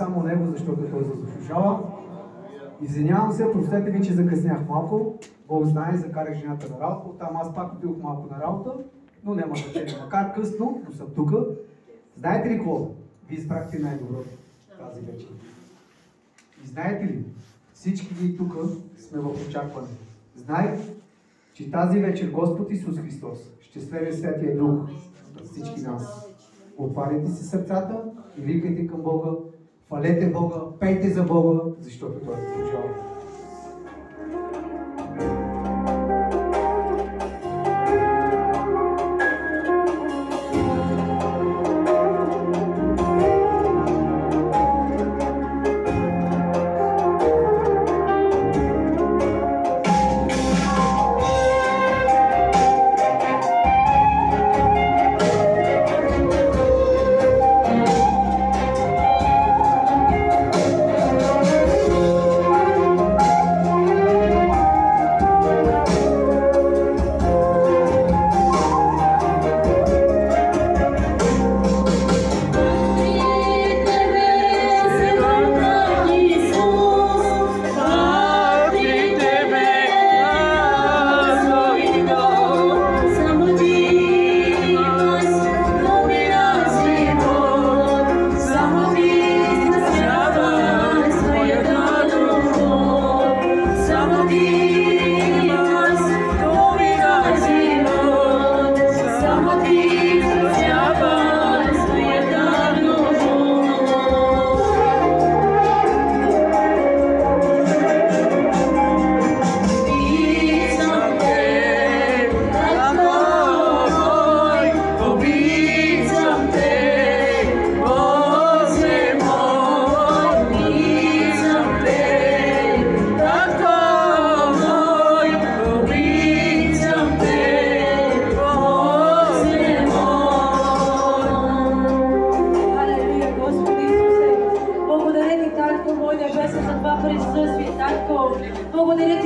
Само него, защото той заслужава. Извинявам се, простете ми, че закъснях малко. Бог знае, закарах жената на работа. Оттам аз пак отидох малко на работа, но няма значение. Макар късно, но съм тук. Знаете ли какво? Вие избрахте най-доброто тази вечер. И знаете ли, всички ние тук сме в очакване. Знаете, че тази вечер Господ Исус Христос ще слезе Святия Дух на всички нас. Отваряйте си сърцата и викайте към Бога. Хвалете Бога, пейте за Бога, защото Той заслужава.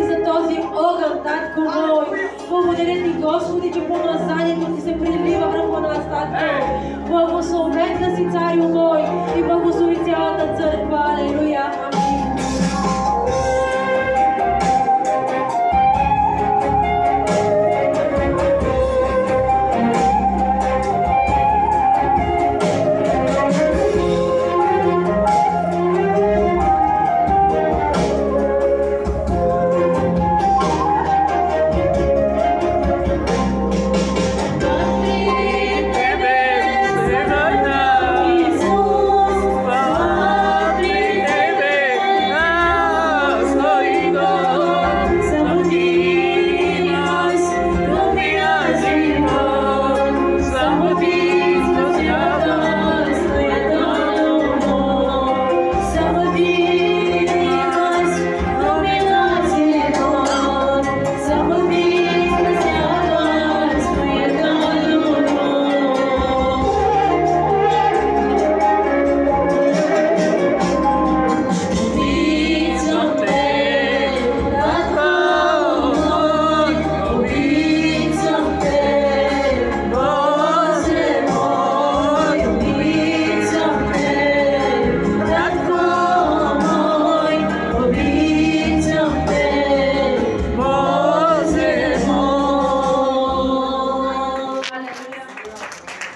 ти за този огън, Татко мой. Благодаря ти, Господи, че помазанието ти се прилива върху нас, Татко. Благословен да си, Царю мой, и благослови цялата църква. Алелуя. Амин.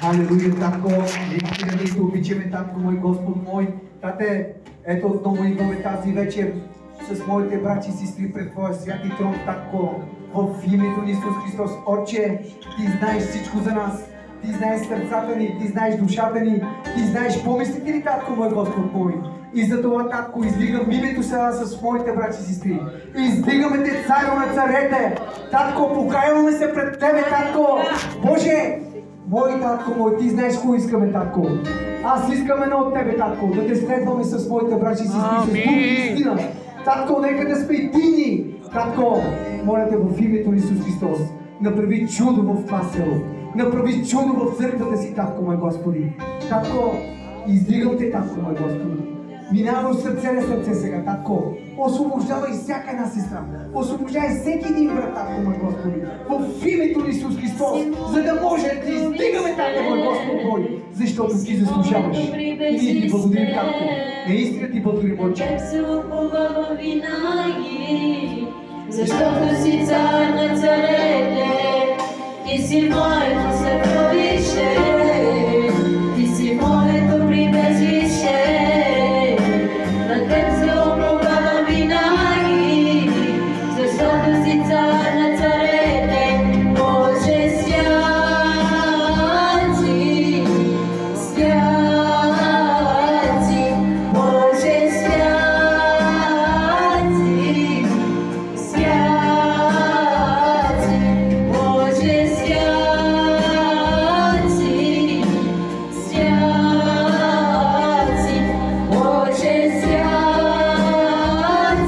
Алелуя, Татко, наистина ние те обичаме, Татко мой, Господ мой. Тате, ето отново идваме тази вечер с моите брати и сестри пред Твоя святи трон, Татко, в името на Исус Христос. Отче, Ти знаеш всичко за нас. Ти знаеш сърцата ни, Ти знаеш душата ни, Ти знаеш помислите ни, Татко мой, Господ мой. И за това, Татко, издигам името сега с моите брати и сестри. Издигаме Те, Царю на царете. Татко, покаяваме се пред Тебе, Татко. Боже, мой Татко мой, Ти знаеш кой искаме, Татко. Аз искам едно от Тебе, Татко, да Те следваме с моите брати и сестри, с дух и истина. Татко, нека да сме единни. Татко, моля Те в името на Исус Христос, направи чудо в това село. Направи чудо в църквата си, Татко мой Господи. Татко, издигам Те, Татко мой Господи. Минавам от сърце на сърце сега, Татко. Освобождавай всяка една сестра. Освобождавай всеки един брат, Татко мой Господи. В името на Исус Христос, за да може да Ти издигаме, Татко мой Господ мой, защото Ти заслужаваш. И ние Ти благодарим, Татко. Наистина Ти благодарим, Отче. Защото си цар на царете, Ти си моето съкровище, Ти си моето прибежище. На Теб се уповавам винаги, защото си цар на царете, Боже свят си, свят си, Боже свят си, свят си, Боже свят си, свят си, Боже свят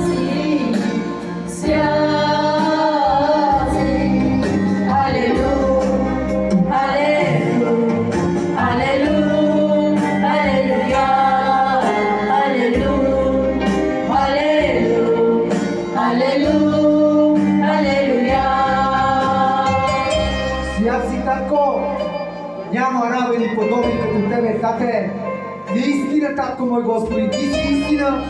си, свят си. Алелуя, алелуя, алелуя, алелуя, алелуя, алелуя. Свят си, Татко, няма равен и подобен като Тебе, Тате. Наистина, Татко мой Господи, Ти си истина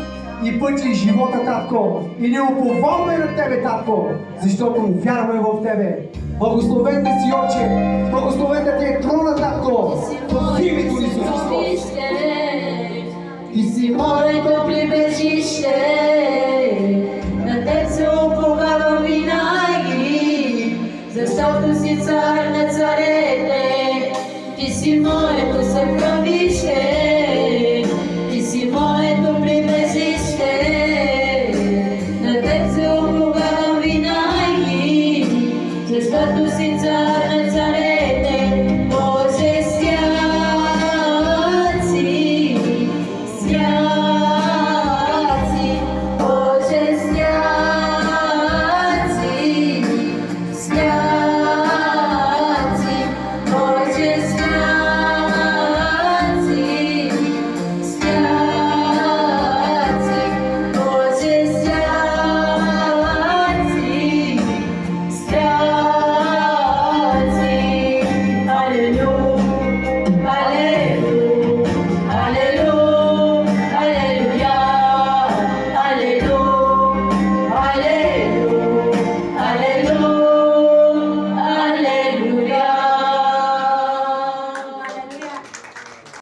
и пътя и живота, Татко. И не уповаваме на Тебе, Татко, защото вярваме в Тебе. Благословен да си, Отче, благословен да Ти е трона, Татко, в името на Исус Христос. Ти си моето прибежище, на Теб се уповавам винаги, защото си цар на царете, Ти си моето съкровище.